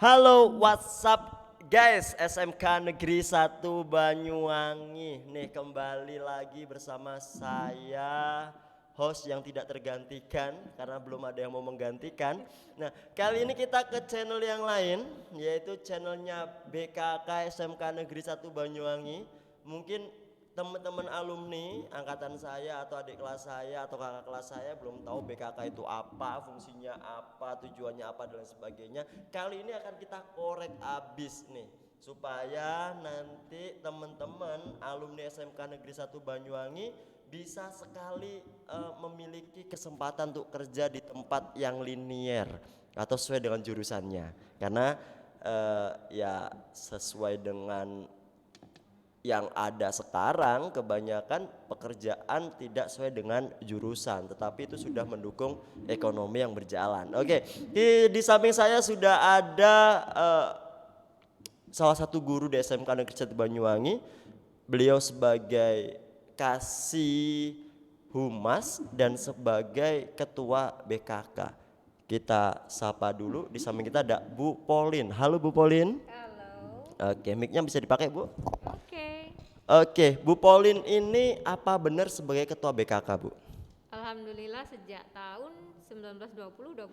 Halo, what's up guys? SMK Negeri 1 Banyuwangi. Nih kembali lagi bersama saya, host yang tidak tergantikan karena belum ada yang mau menggantikan. Nah, kali ini kita ke channel yang lain, yaitu channelnya BKK SMK Negeri 1 Banyuwangi. Mungkin teman-teman alumni angkatan saya atau adik kelas saya atau kakak kelas saya belum tahu BKK itu apa, fungsinya apa, tujuannya apa dan lain sebagainya. Kali ini akan kita korek abis nih supaya nanti teman-teman alumni SMK Negeri 1 Banyuwangi bisa sekali memiliki kesempatan untuk kerja di tempat yang linier atau sesuai dengan jurusannya. Karena ya sesuai dengan yang ada sekarang kebanyakan pekerjaan tidak sesuai dengan jurusan, tetapi itu sudah mendukung ekonomi yang berjalan. Oke, di samping saya sudah ada salah satu guru di SMK Negeri 1 Banyuwangi. Beliau sebagai kasih humas dan sebagai ketua BKK. Kita sapa dulu, di samping kita ada Bu Polin. Halo Bu Polin. Halo. Oke, mic-nya bisa dipakai Bu. Oke. Oke, Bu Polin ini apa benar sebagai ketua BKK, Bu? Alhamdulillah sejak tahun 1920-21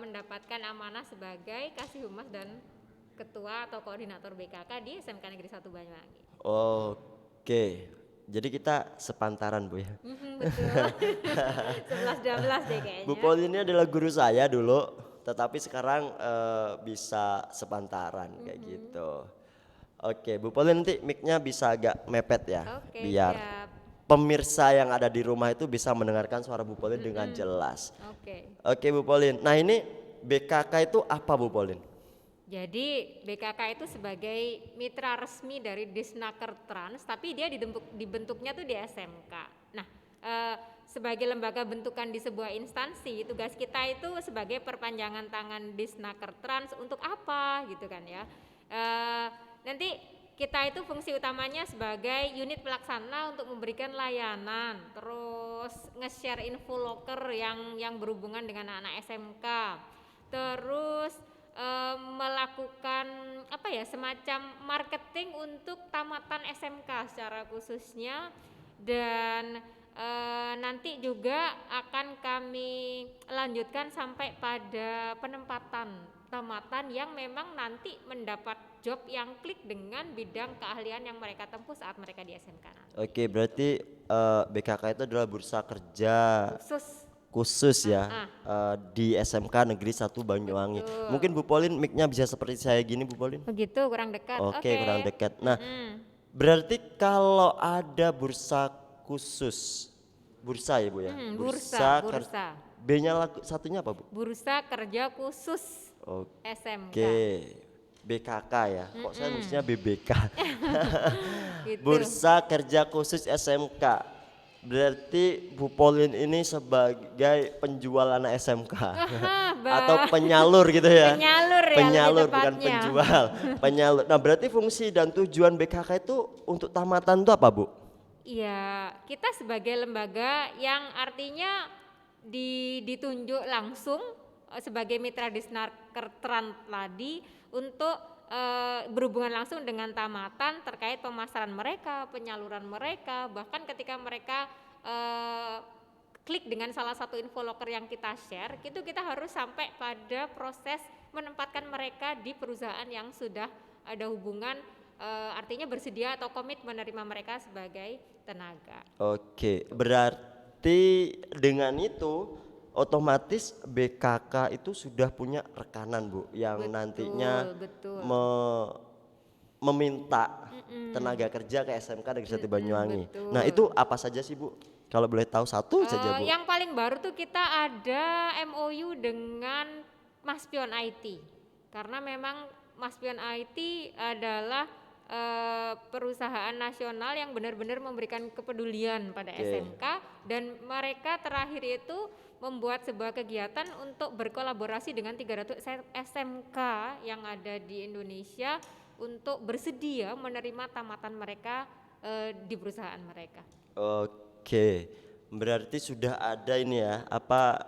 mendapatkan amanah sebagai Kasih Humas dan Ketua atau Koordinator BKK di SMK Negeri 1 Banyuwangi. Oke, jadi kita sepantaran, Bu ya. Betul. 11-12 deh Bu kayaknya. Polin ini adalah guru saya dulu, tetapi sekarang bisa sepantaran kayak gitu. Oke, Bu Polin nanti mic-nya bisa agak mepet ya, Oke, biar siap. pemirsa yang ada di rumah itu bisa mendengarkan suara Bu Polin dengan jelas. Oke. Oke Bu Polin, nah ini BKK itu apa Bu Polin? Jadi BKK itu sebagai mitra resmi dari Disnaker Trans, tapi dia dibentuknya tuh di SMK. Nah, sebagai lembaga bentukan di sebuah instansi, tugas kita itu sebagai perpanjangan tangan Disnaker Trans untuk apa gitu kan ya. Nanti kita itu fungsi utamanya sebagai unit pelaksana untuk memberikan layanan, terus nge-share info loker yang berhubungan dengan anak SMK, terus melakukan apa ya, semacam marketing untuk tamatan SMK secara khususnya, dan nanti juga akan kami lanjutkan sampai pada penempatan tamatan yang memang nanti mendapat job yang klik dengan bidang keahlian yang mereka tempuh saat mereka di SMK nanti. Oke, berarti BKK itu adalah bursa kerja Khusus. khusus ya Ah, di SMK Negeri 1 Banyuwangi. betul. Mungkin Bu Polin mic-nya bisa seperti saya gini Bu Polin. Begitu, kurang dekat. Oke, kurang Oke. dekat. Nah, berarti kalau ada bursa khusus, bursa ya Bu ya? Bursa. B-nya satunya apa Bu? Bursa kerja khusus SMK. Oke, BKK ya. Kok saya mestinya BBK? Gitu. Bursa kerja khusus SMK. Berarti Bu Polin ini sebagai penjual anak SMK atau penyalur gitu ya? Penyalur ya, Penyalur lebih bukan tepatnya. penjual, penyalur. Nah berarti fungsi dan tujuan BKK itu untuk tamatan itu apa Bu? Iya, kita sebagai lembaga yang artinya ditunjuk langsung sebagai mitra Disnaker Trans tadi untuk berhubungan langsung dengan tamatan terkait pemasaran mereka, penyaluran mereka, bahkan ketika mereka klik dengan salah satu info loker yang kita share, itu kita harus sampai pada proses menempatkan mereka di perusahaan yang sudah ada hubungan, artinya bersedia atau komit menerima mereka sebagai tenaga. Oke, berarti dengan itu otomatis BKK itu sudah punya rekanan Bu yang nantinya Betul. meminta tenaga kerja ke SMK Negeri 1 Banyuwangi. Betul. Nah itu apa saja sih Bu? Kalau boleh tahu satu saja Bu. Yang paling baru tuh kita ada MOU dengan Maspion IT, karena memang Maspion IT adalah perusahaan nasional yang benar-benar memberikan kepedulian pada SMK, dan mereka terakhir itu membuat sebuah kegiatan untuk berkolaborasi dengan 300 SMK yang ada di Indonesia untuk bersedia menerima tamatan mereka di perusahaan mereka. Oke, berarti sudah ada ini ya, apa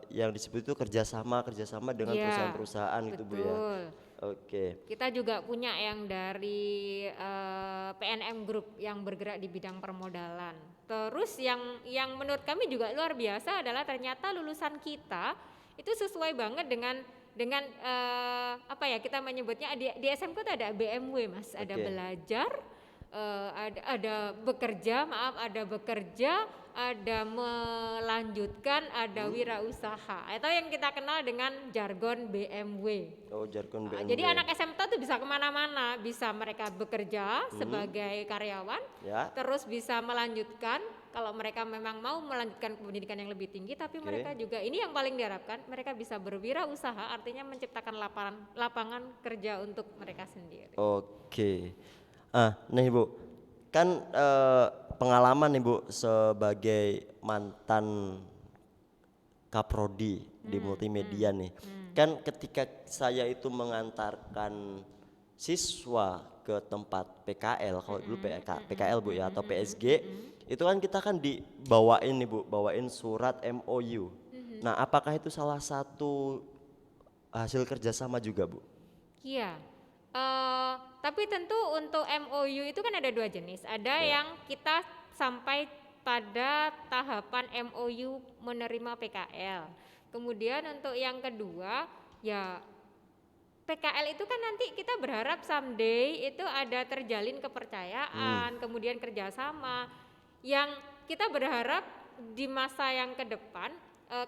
yang disebut itu kerjasama dengan Iya, perusahaan-perusahaan gitu Bu ya. betul. Oke. Kita juga punya yang dari PNM Group yang bergerak di bidang permodalan. Terus yang menurut kami juga luar biasa adalah ternyata lulusan kita itu sesuai banget dengan apa ya kita menyebutnya di SMK itu ada BMW Mas, ada Oke. belajar, ada bekerja, ada melanjutkan, ada wirausaha atau yang kita kenal dengan jargon BMW. Oh, jargon Jadi BMW. anak SMK tuh bisa kemana-mana, bisa mereka bekerja sebagai karyawan, Ya. terus bisa melanjutkan kalau mereka memang mau melanjutkan pendidikan yang lebih tinggi, tapi Oke. mereka juga ini yang paling diharapkan, mereka bisa berwirausaha, artinya menciptakan lapangan kerja untuk mereka sendiri. Oke. Nih Bu, kan pengalaman nih Bu sebagai mantan kaprodi di multimedia nih. Kan ketika saya itu mengantarkan siswa ke tempat PKL, kalau dulu PKL Bu ya atau PSG, itu kan kita kan dibawain nih Bu, bawain surat MOU. Nah, apakah itu salah satu hasil kerjasama juga Bu? Iya, tapi tentu untuk MOU itu kan ada dua jenis. Ada Ya. yang kita sampai pada tahapan MOU menerima PKL. Kemudian untuk yang kedua, ya PKL itu kan nanti kita berharap someday itu ada terjalin kepercayaan, kemudian kerjasama yang kita berharap di masa yang ke depan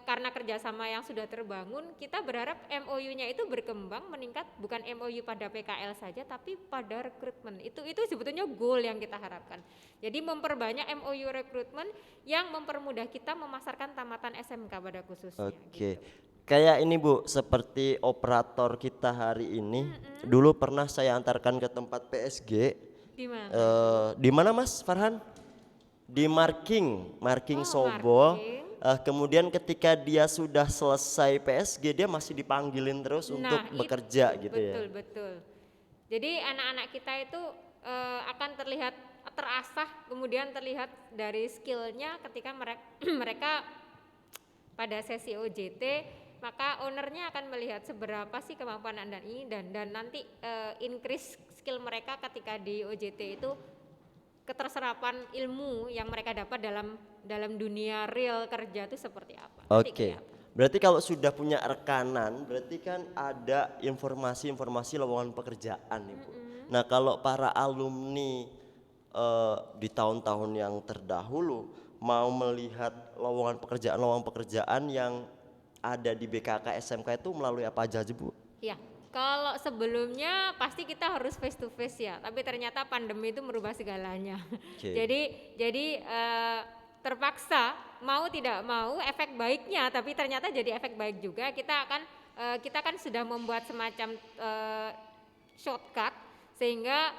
karena kerjasama yang sudah terbangun, kita berharap MOU-nya itu berkembang meningkat bukan MOU pada PKL saja tapi pada rekrutmen. Itu sebetulnya goal yang kita harapkan. Jadi memperbanyak MOU rekrutmen yang mempermudah kita memasarkan tamatan SMK pada khususnya. Oke. Gitu. Kayak ini Bu, seperti operator kita hari ini. Dulu pernah saya antarkan ke tempat PSG. Di mana? Di mana Mas Farhan? Di Marking Oh, Sobo. marketing. Kemudian ketika dia sudah selesai PSG, dia masih dipanggilin terus untuk bekerja gitu ya. Betul, betul. Jadi anak-anak kita itu akan terlihat terasah, kemudian terlihat dari skillnya ketika mereka pada sesi OJT, maka ownernya akan melihat seberapa sih kemampuan Anda ini dan nanti increase skill mereka ketika di OJT itu keterserapan ilmu yang mereka dapat dalam dunia real kerja itu seperti apa. Nanti Oke. kelihatan. Berarti kalau sudah punya rekanan, berarti kan ada informasi-informasi lowongan pekerjaan nih Bu. Nah kalau para alumni di tahun-tahun yang terdahulu mau melihat lowongan pekerjaan yang ada di BKK SMK itu melalui apa aja Bu? Ya, kalau sebelumnya pasti kita harus face to face ya, tapi ternyata pandemi itu merubah segalanya. Oke. Jadi terpaksa mau tidak mau efek baiknya, tapi ternyata jadi efek baik juga. Kita kan sudah membuat semacam shortcut sehingga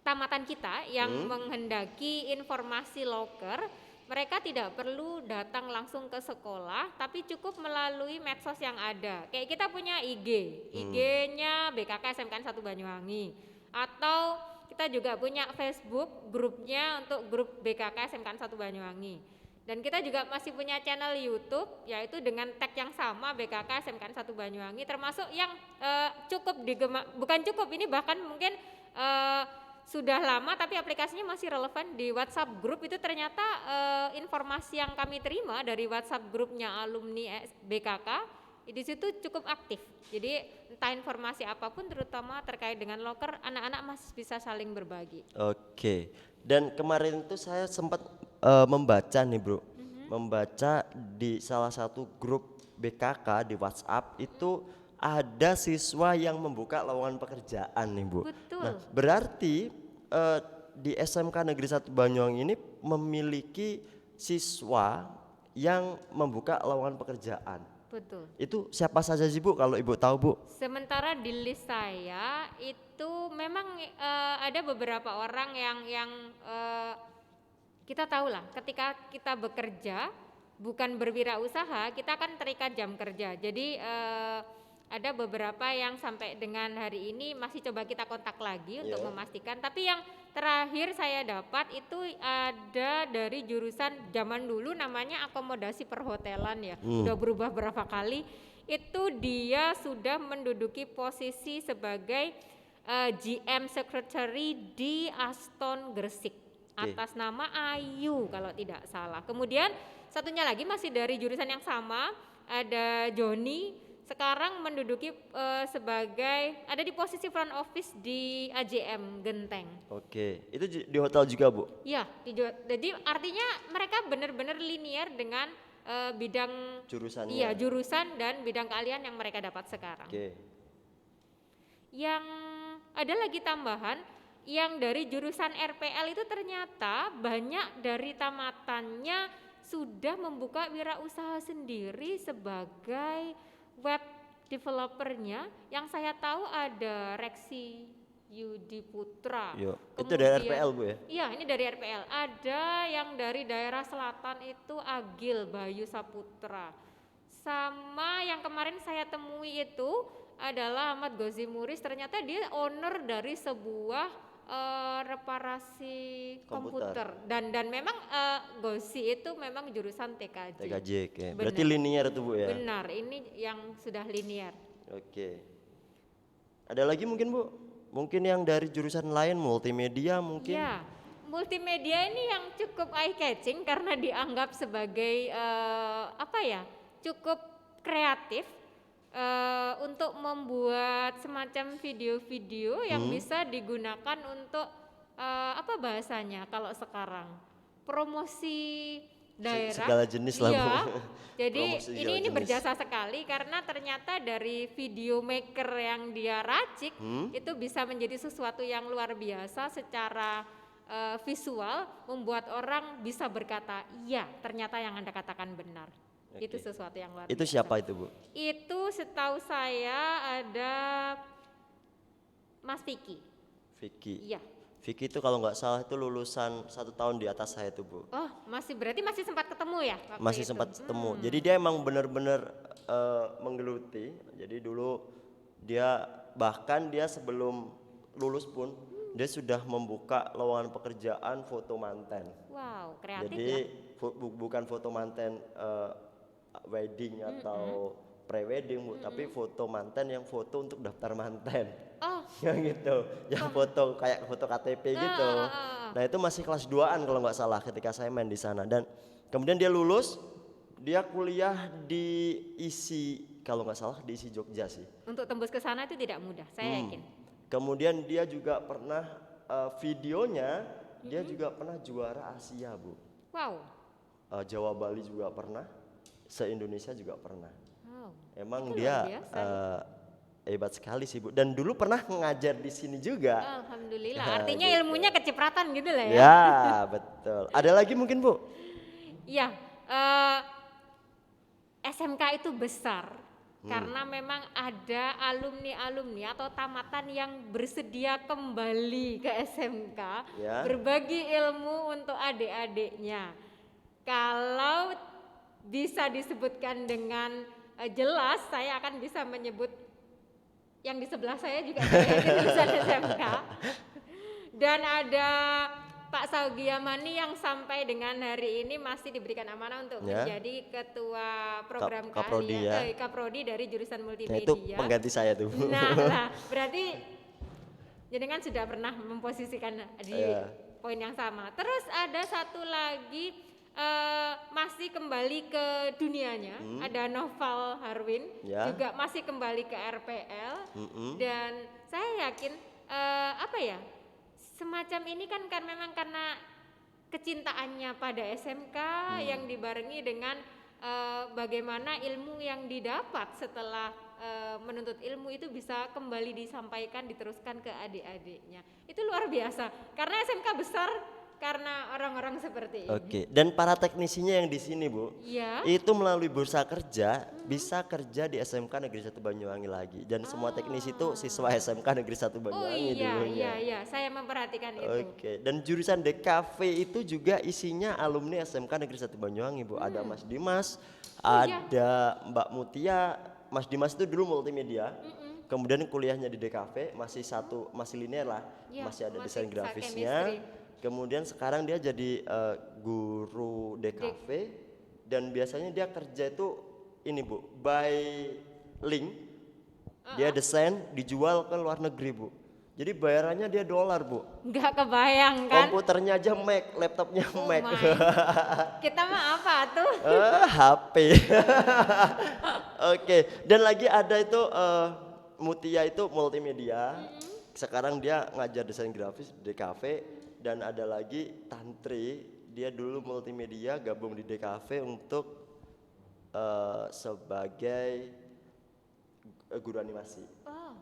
tamatan kita yang menghendaki informasi loker mereka tidak perlu datang langsung ke sekolah, tapi cukup melalui medsos yang ada. Kayak kita punya IG-nya BKK SMK 1 Banyuwangi. Atau kita juga punya Facebook grupnya untuk grup BKK SMK 1 Banyuwangi. Dan kita juga masih punya channel YouTube, yaitu dengan tag yang sama BKK SMK 1 Banyuwangi, termasuk yang bukan cukup, ini bahkan mungkin sudah lama tapi aplikasinya masih relevan di WhatsApp Group. Itu ternyata informasi yang kami terima dari WhatsApp grupnya alumni BKK di situ cukup aktif. Jadi entah informasi apapun terutama terkait dengan loker, anak-anak masih bisa saling berbagi. Oke. Dan kemarin itu saya sempat membaca nih Bro, membaca di salah satu grup BKK di WhatsApp itu ada siswa yang membuka lowongan pekerjaan nih Bu. Betul. Nah, berarti di SMK Negeri 1 Banyuwangi ini memiliki siswa yang membuka lowongan pekerjaan. Betul. Itu siapa saja sih Bu kalau Ibu tahu Bu? Sementara di list saya itu memang ada beberapa orang yang kita tahu lah ketika kita bekerja bukan berwirausaha kita kan terikat jam kerja. Jadi ada beberapa yang sampai dengan hari ini masih coba kita kontak lagi untuk Iya. memastikan. Tapi yang terakhir saya dapat itu ada dari jurusan zaman dulu namanya akomodasi perhotelan ya. Udah berubah berapa kali. Itu dia sudah menduduki posisi sebagai GM Secretary di Aston Gresik atas nama Ayu kalau tidak salah. Kemudian satunya lagi masih dari jurusan yang sama, ada Joni, sekarang menduduki sebagai ada di posisi front office di AJM Genteng. Oke, itu di hotel juga Bu? Ya, jadi artinya mereka benar-benar linear dengan bidang Jurusannya? Iya, jurusan dan bidang keahlian yang mereka dapat sekarang. Oke. Yang ada lagi tambahan, yang dari jurusan RPL itu ternyata banyak dari tamatannya sudah membuka wirausaha sendiri sebagai web developernya. Yang saya tahu ada Reksi Yudi Putra. Yo, itu dari RPL Bu ya? Iya, ini dari RPL. Ada yang dari daerah selatan itu Agil Bayu Saputra. Sama yang kemarin saya temui itu adalah Ahmad Gozi Muris, ternyata dia owner dari sebuah reparasi komputer. Dan memang Gozi itu memang jurusan TKJ. TKJ, oke. Benar. Berarti linear itu Bu ya? Benar, ini yang sudah linear. Oke. Ada lagi mungkin Bu? Mungkin yang dari jurusan lain, multimedia mungkin? Ya, multimedia ini yang cukup eye catching karena dianggap sebagai cukup kreatif untuk membuat semacam video-video yang bisa digunakan untuk apa bahasanya kalau sekarang promosi daerah, segala jenis lah, Bu. Jadi Promosi segala ini jenis. berjasa sekali karena ternyata dari video maker yang dia racik itu bisa menjadi sesuatu yang luar biasa secara visual, membuat orang bisa berkata iya ternyata yang Anda katakan benar. Oke. Itu sesuatu yang luar Itu biasa. siapa itu Bu? Itu setahu saya ada Mas Vicky. Vicky. Iya. Vicky itu kalau nggak salah itu lulusan 1 tahun di atas saya tuh Bu. Oh, berarti masih sempat ketemu ya? waktu Masih itu? sempat ketemu. Jadi dia emang bener-bener menggeluti. Jadi dulu dia bahkan dia sebelum lulus pun dia sudah membuka lowongan pekerjaan foto manten. Wow, kreatif Jadi ya. bukan foto manten wedding atau pre-wedding Bu, tapi foto manten yang foto untuk daftar manten. Oh, Yang gitu, yang foto kayak foto KTP gitu. Nah itu masih kelas 2-an kalau nggak salah ketika saya main di sana. Dan kemudian dia lulus, dia kuliah di ISI kalau nggak salah di ISI Jogja sih. untuk tembus ke sana itu tidak mudah, saya yakin. Kemudian dia juga pernah videonya, dia juga pernah juara Asia Bu. Wow. Jawa Bali juga pernah, se-Indonesia juga pernah. Wow. Emang Itu dia luar biasa. hebat sekali sih Bu. Dan dulu pernah ngajar di sini juga. Alhamdulillah. Nah, Artinya gitu. ilmunya kecipratan gitu lah ya. Ya betul. Ada lagi mungkin Bu? Iya. SMK itu besar karena memang ada alumni-alumni atau tamatan yang bersedia kembali ke SMK, Ya. berbagi ilmu untuk adik-adiknya. Kalau bisa disebutkan dengan jelas, saya akan bisa menyebut yang di sebelah saya juga dari lulusan SMK. Dan ada Pak Saugiamani yang sampai dengan hari ini masih diberikan amanah untuk Ya. menjadi ketua program Kaprodi keahlian ya. Kaprodi dari jurusan Nah multimedia. itu pengganti saya tuh. Nah, berarti jenengan sudah pernah memposisikan di Iya. poin yang sama. Terus ada satu lagi masih kembali ke dunianya, ada Noval Harwin Ya. juga masih kembali ke RPL dan saya yakin semacam ini kan memang karena kecintaannya pada SMK yang dibarengi dengan bagaimana ilmu yang didapat setelah menuntut ilmu itu bisa kembali disampaikan, diteruskan ke adik-adiknya. Itu luar biasa karena SMK besar karena orang-orang seperti ini. Oke. Dan para teknisinya yang di sini Bu, Iya. itu melalui bursa kerja bisa kerja di SMK Negeri 1 Banyuwangi lagi. Dan semua teknisi itu siswa SMK Negeri 1 Oh Banyuwangi dulunya. iya, saya memperhatikan itu. Oke, dan jurusan DKV itu juga isinya alumni SMK Negeri 1 Banyuwangi Bu. Ada Mas Dimas, Oh, iya. ada Mbak Mutia, Mas Dimas itu dulu multimedia, kemudian kuliahnya di DKV masih linear lah, Ya, masih ada masih desain bisa grafisnya. chemistry. Kemudian sekarang dia jadi guru DKV dan biasanya dia kerja itu ini Bu, by link. Dia desain dijual ke luar negeri Bu. Jadi bayarannya dia dolar Bu. Nggak kebayang kan? Komputernya aja Mac, laptopnya Oh Mac. my. Kita mah apa tuh? HP. Oke, dan lagi ada itu Mutia itu multimedia. Sekarang dia ngajar desain grafis di DKV dan ada lagi Tantri, dia dulu multimedia gabung di DKV untuk sebagai guru animasi. Oh,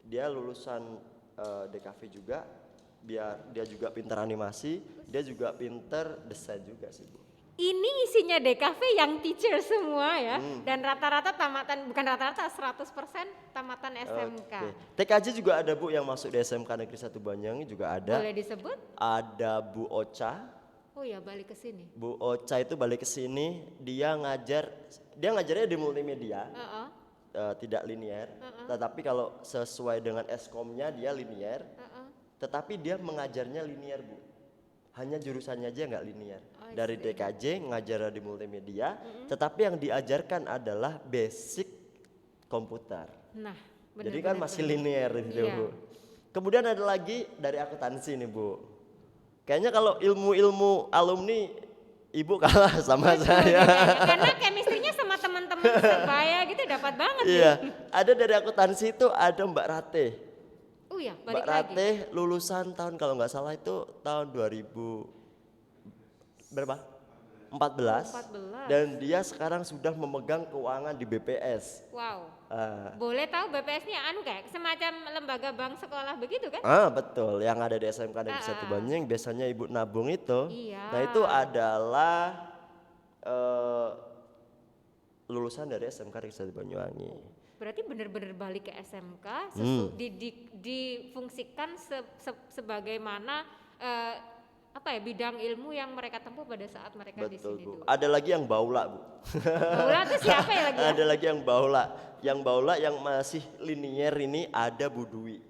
Dia lulusan DKV juga, biar dia juga pintar animasi, dia juga pintar desain juga sih Bu. ini isinya DKV yang teacher semua ya. Dan rata-rata tamatan, bukan rata-rata, 100% tamatan SMK. Oke. TKJ juga ada Bu yang masuk di SMK Negeri 1 Banyuwangi juga ada. Boleh disebut? Ada Bu Ocha. Oh ya, balik ke sini. Bu Ocha itu balik ke sini, dia ngajarnya di multimedia, Heeh, tidak linear. Tetapi kalau sesuai dengan eskomnya dia linear, heeh. tetapi dia mengajarnya linear Bu. Hanya jurusannya aja nggak linear. I Dari see. DKJ ngajar di multimedia, tetapi yang diajarkan adalah basic komputer. Nah, Jadi kan benar-benar masih benar. linear gitu Iya. Bu. Kemudian ada lagi dari akuntansi nih Bu. Kayaknya kalau ilmu-ilmu alumni Ibu kalah sama saya. Karena chemistry-nya sama teman-teman sebaya gitu dapat banget Iya, nih. ada dari akuntansi itu ada Mbak Rate. Oh ya, Mbak balik lagi. Rate lulusan tahun kalau nggak salah itu tahun 2000 berapa? 14. 14. Dan dia sekarang sudah memegang keuangan di BPS. Wow. Ah, Boleh tahu BPS-nya anu kayak semacam lembaga bank sekolah begitu kan? betul, yang ada di SMK Negeri 1 Banyuwangi biasanya Ibu nabung itu. Iya. Nah, itu adalah eh, lulusan dari SMK Negeri 1 Banyuwangi. Berarti benar-benar balik ke SMK, difungsikan sebagaimana apa ya bidang ilmu yang mereka tempuh pada saat mereka di Betul sini Bu. dulu. Ada lagi yang baula Bu. Baula tuh siapa ya lagi? Ya? Ada lagi yang baula. Yang baula yang masih linier ini ada Bu Dwi.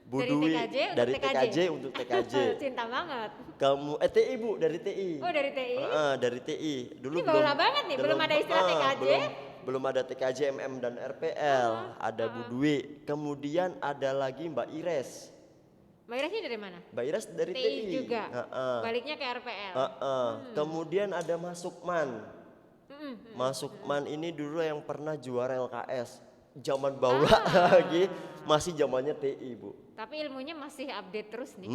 Bu Dari Dwi TKJ untuk dari TKJ. TKJ untuk TKJ. Cinta banget. Kamu TI Bu, dari TI. Oh dari TI? Dari TI. Dulu Ini baula banget nih, belum ada istilah TKJ. Belum ada TKJ, MM dan RPL. Ada Bu Dwi. Kemudian ada lagi Mbak Ires. Mbak Iresnya dari mana? Mbak Ires dari TI. TI juga. Heeh. Baliknya ke RPL. Kemudian ada Mas Sukman. Mas Sukman ini dulu yang pernah juara LKS. Zaman baula lagi, masih zamannya TI Bu. Tapi ilmunya masih update terus nih.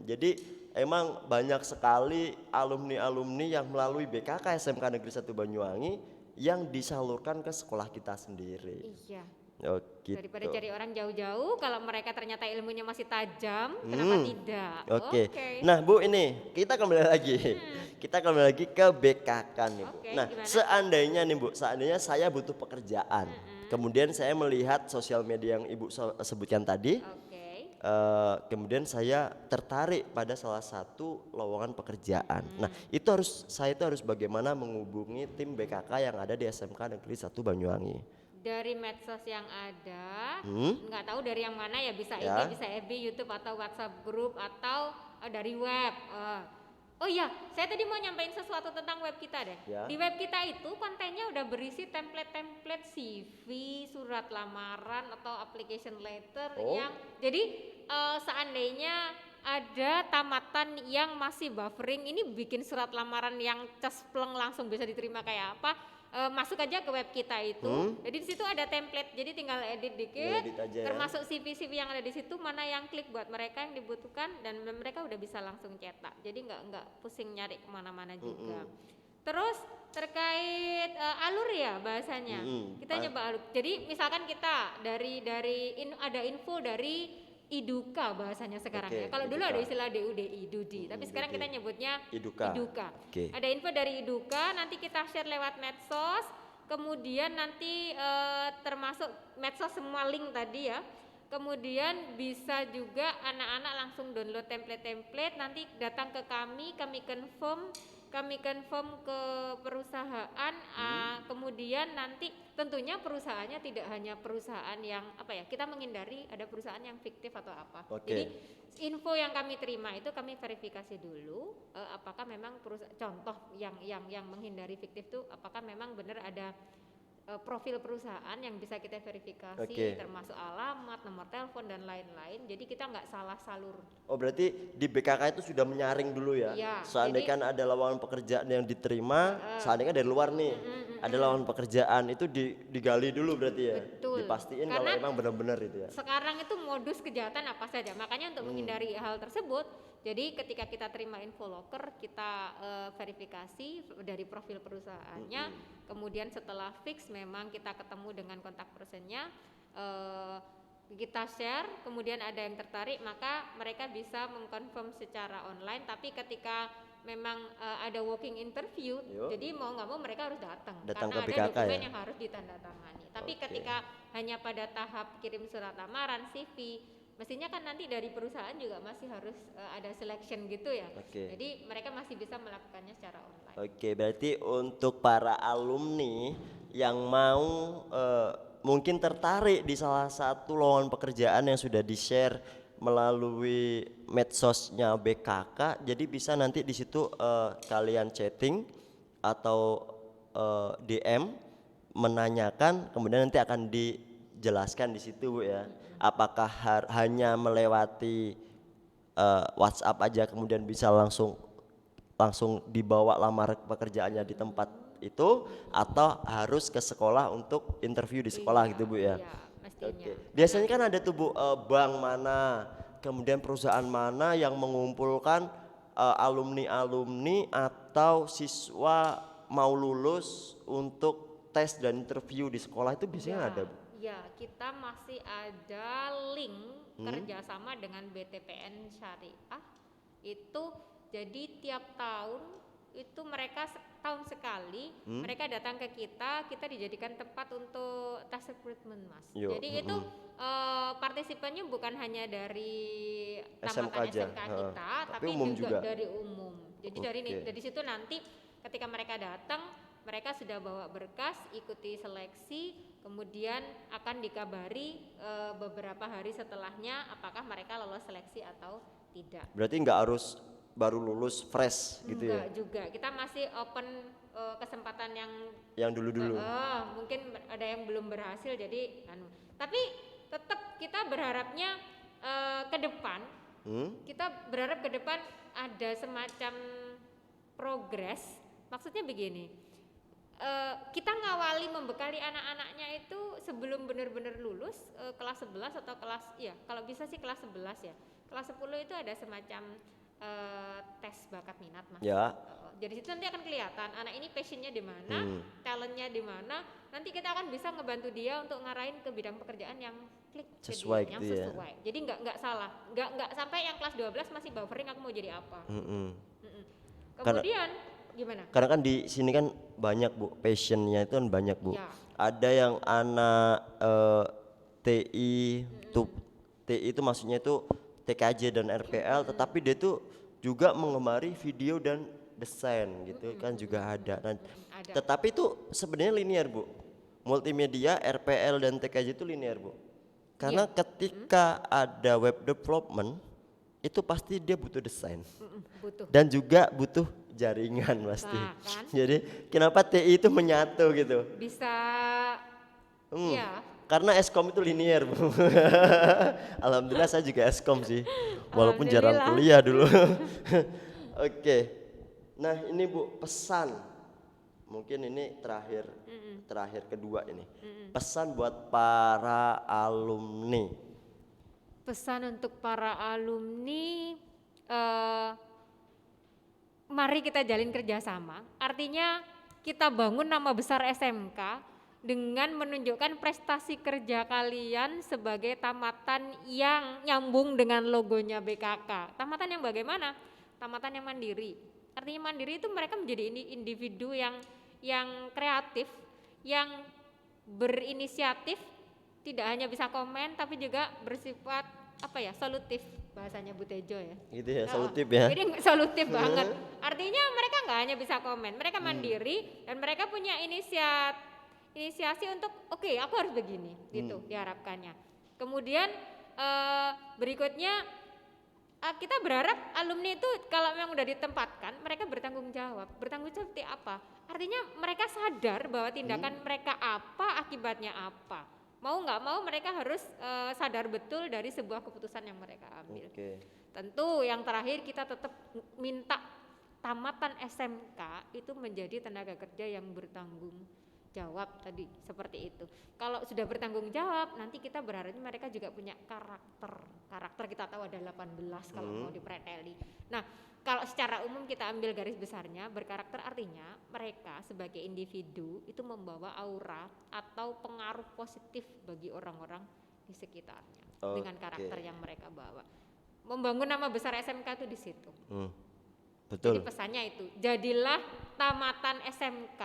Jadi emang banyak sekali alumni-alumni yang melalui BKK SMK Negeri 1 Banyuwangi yang disalurkan ke sekolah kita sendiri. Iya. Oh, gitu. Daripada cari orang jauh-jauh, kalau mereka ternyata ilmunya masih tajam, kenapa tidak? Oke. Nah Bu, ini kita kembali lagi. Kita kembali lagi ke BKK nih Bu. Oke, Nah gimana? seandainya nih Bu, seandainya saya butuh pekerjaan. Kemudian saya melihat sosial media yang Ibu sebutkan tadi. Oke. Kemudian saya tertarik pada salah satu lowongan pekerjaan. Nah saya itu harus bagaimana menghubungi tim BKK yang ada di SMK Negeri 1 Banyuwangi. Dari medsos yang ada, Hmm? nggak tahu dari yang mana ya, bisa Ya. IG, bisa FB, YouTube atau WhatsApp group atau dari web. Oh iya, saya tadi mau nyampein sesuatu tentang web kita deh. Ya. Di web kita itu kontennya udah berisi template-template CV, surat lamaran atau application letter Oh. yang jadi seandainya ada tamatan yang masih buffering, ini bikin surat lamaran yang cespleng langsung bisa diterima kayak apa? Masuk aja ke web kita itu. Jadi di situ ada template, jadi tinggal edit dikit. Edit aja ya. Termasuk CV-CV yang ada di situ mana yang klik buat mereka yang dibutuhkan dan mereka udah bisa langsung cetak. Jadi nggak pusing nyari kemana-mana juga. Terus terkait alur ya bahasanya. Kita nyoba alur. Jadi misalkan kita ada info dari Iduka bahasanya sekarang Oke, ya. Kalau dulu Iduka. ada istilah DUDI, Dudi, tapi sekarang kita nyebutnya Iduka. Oke. Ada info dari Iduka, nanti kita share lewat medsos, kemudian nanti termasuk medsos semua link tadi ya. Kemudian bisa juga anak-anak langsung download template-template, nanti datang ke kami confirm kami confirm ke perusahaan, kemudian nanti tentunya perusahaannya tidak hanya perusahaan yang apa ya, kita menghindari ada perusahaan yang fiktif atau apa. Oke. Jadi info yang kami terima itu kami verifikasi dulu, apakah memang contoh yang menghindari fiktif itu apakah memang benar ada profil perusahaan yang bisa kita verifikasi, Oke. termasuk alamat, nomor telepon dan lain-lain. Jadi kita nggak salah salur. Oh berarti di BKK itu sudah menyaring dulu ya? Iya, Seandainya kan ada lowongan pekerjaan yang diterima, seandainya dari luar nih, ada lowongan pekerjaan itu digali dulu berarti ya? Betul. Dipastiin kalau Karena emang benar-benar itu ya? sekarang itu modus kejahatan apa saja. Makanya untuk menghindari hal tersebut, jadi ketika kita terima info loker, kita verifikasi dari profil perusahaannya. Kemudian setelah fix memang kita ketemu dengan kontak personnya, kita share, kemudian ada yang tertarik, maka mereka bisa mengkonfirm secara online. Tapi ketika memang ada walking interview, jadi mau nggak mau mereka harus datang Datang karena ke ada BKK dokumen ya? yang harus ditandatangani. Tapi Oke. ketika hanya pada tahap kirim surat lamaran, CV, mestinya kan nanti dari perusahaan juga masih harus ada selection gitu ya. Oke. Jadi mereka masih bisa melakukannya secara online. Oke, berarti untuk para alumni yang mau mungkin tertarik di salah satu lowongan pekerjaan yang sudah di-share melalui medsosnya BKK, jadi bisa nanti di situ kalian chatting atau DM menanyakan, kemudian nanti akan dijelaskan di situ Bu ya. Apakah hanya melewati WhatsApp aja kemudian bisa langsung dibawa lamar pekerjaannya di tempat itu, atau harus ke sekolah untuk interview di sekolah gitu Bu ya? Iya, mestinya. Oke. Biasanya kan ada tuh Bu, bank mana, kemudian perusahaan mana yang mengumpulkan alumni-alumni atau siswa mau lulus untuk tes dan interview di sekolah itu biasanya ada Bu? Ya, kita masih ada link kerjasama dengan BTPN Syariah. Itu jadi tiap tahun itu mereka tahun sekali mereka datang ke kita dijadikan tempat untuk tes recruitment Mas. Yo, Jadi itu partisipannya bukan hanya dari SMK tamatan aja, SMK kita, tapi tapi umum juga juga? dari umum. Jadi Oke. dari situ nanti ketika mereka datang, mereka sudah bawa berkas, ikuti seleksi, kemudian akan dikabari beberapa hari setelahnya apakah mereka lolos seleksi atau tidak. Berarti nggak harus baru lulus fresh gitu ya? Enggak juga, kita masih open kesempatan Yang dulu-dulu? mungkin ada yang belum berhasil jadi tapi tetap kita berharapnya ke depan kita berharap ke depan ada semacam progres. Maksudnya begini, kita ngawali membekali anak-anaknya itu sebelum benar-benar lulus kelas 11 atau kalau bisa sih kelas 11 ya. Kelas 10 itu ada semacam tes bakat minat Mas. Ya. Jadi situ nanti akan kelihatan anak ini passionnya di mana, talentnya di mana. Nanti kita akan bisa ngebantu dia untuk ngarahin ke bidang pekerjaan yang klik ke Sesuai dia, yang gitu ya? sesuai. Jadi nggak salah, nggak sampai yang kelas 12 masih buffering aku mau jadi apa. Kemudian gimana? Karena kan di sini kan banyak Bu, passionnya itu kan banyak Bu. Ya. Ada yang anak TI, TI itu maksudnya itu TKJ dan RPL, tetapi dia tuh juga mengemari video dan desain gitu kan juga ada. Nah, Ada. tetapi itu sebenarnya linear Bu. Multimedia, RPL dan TKJ itu linear Bu. Karena ketika ada web development itu pasti dia butuh desain. Butuh. Dan juga butuh jaringan pasti. Nah, kan? Jadi kenapa TI itu menyatu gitu? Bisa ya. Karena Eskom itu linear Bu. Alhamdulillah saya juga Eskom sih, walaupun jarang kuliah dulu. Oke, nah ini Bu pesan, mungkin ini terakhir kedua ini, pesan buat para alumni. Pesan untuk para alumni, mari kita jalin kerjasama. Artinya kita bangun nama besar SMK dengan menunjukkan prestasi kerja kalian sebagai tamatan yang nyambung dengan logonya BKK. Tamatan yang bagaimana? Tamatan yang mandiri. Artinya mandiri itu mereka menjadi individu yang kreatif, yang berinisiatif, tidak hanya bisa komen tapi juga bersifat apa ya, solutif bahasanya Bu Tejo ya. Gitu ya, Heeh. solutif ya. Jadi solutif banget. Artinya mereka nggak hanya bisa komen, mereka mandiri dan mereka punya inisiasi untuk oke, aku harus begini gitu diharapkannya. Kemudian berikutnya kita berharap alumni itu kalau memang udah ditempatkan mereka bertanggung jawab. Bertanggung jawab seperti apa? Artinya mereka sadar bahwa tindakan mereka apa, akibatnya apa. Mau nggak mau mereka harus sadar betul dari sebuah keputusan yang mereka ambil. Oke. Tentu yang terakhir kita tetap minta tamatan SMK itu menjadi tenaga kerja yang bertanggung jawab tadi seperti itu. Kalau sudah bertanggung jawab nanti kita berharapnya mereka juga punya karakter kita tahu ada 18 kalau mau dipreteli. Nah kalau secara umum kita ambil garis besarnya berkarakter artinya mereka sebagai individu itu membawa aura atau pengaruh positif bagi orang-orang di sekitarnya dengan karakter yang mereka bawa. Membangun nama besar SMK itu di situ. Betul. Jadi pesannya itu jadilah tamatan SMK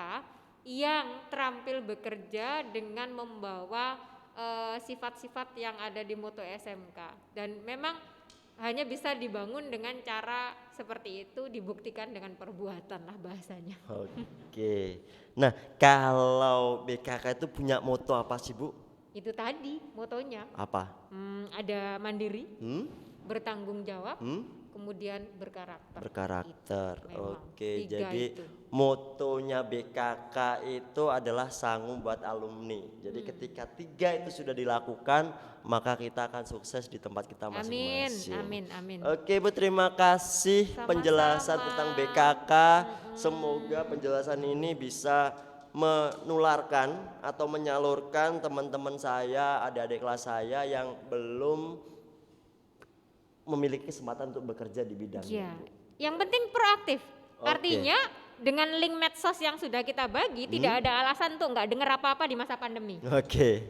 yang terampil bekerja dengan membawa sifat-sifat yang ada di moto SMK dan memang hanya bisa dibangun dengan cara seperti itu dibuktikan dengan perbuatan lah bahasanya. Oke. Nah, kalau BKK itu punya moto apa sih, Bu? Itu tadi motonya. Apa? Ada mandiri, bertanggung jawab, kemudian berkarakter. Berkarakter. Memang, Oke, tiga jadi itu. motonya BKK itu adalah sanggup buat alumni. Jadi ketika 3 itu sudah dilakukan, maka kita akan sukses di tempat kita masing-masing. Amin. Oke, Bu, terima kasih Sama-sama. penjelasan tentang BKK. Semoga penjelasan ini bisa menularkan atau menyalurkan teman-teman saya, adik-adik kelas saya yang belum memiliki kesempatan untuk bekerja di bidangnya. Ya, yang penting proaktif. Oke. Artinya dengan link medsos yang sudah kita bagi tidak ada alasan untuk nggak dengar apa-apa di masa pandemi. Oke.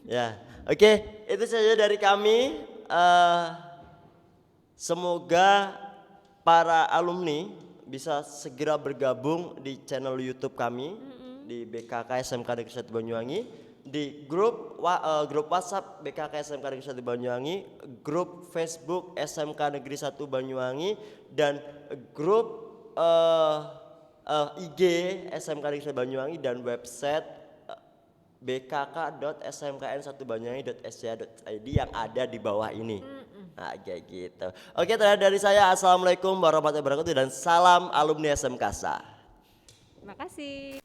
Ya, oke, itu saja dari kami. Semoga para alumni bisa segera bergabung di channel YouTube kami di BKK SMK Negeri 1 Banyuwangi, di grup WhatsApp BKK SMK Negeri 1 Banyuwangi, grup Facebook SMK Negeri 1 Banyuwangi, dan grup IG SMK Negeri 1 Banyuwangi, dan website bkk.smkn1banyuwangi.sca.id yang ada di bawah ini. Nah, kayak gitu. Oke, terakhir dari saya, assalamualaikum warahmatullahi wabarakatuh dan salam alumni SMKSA. Terima kasih.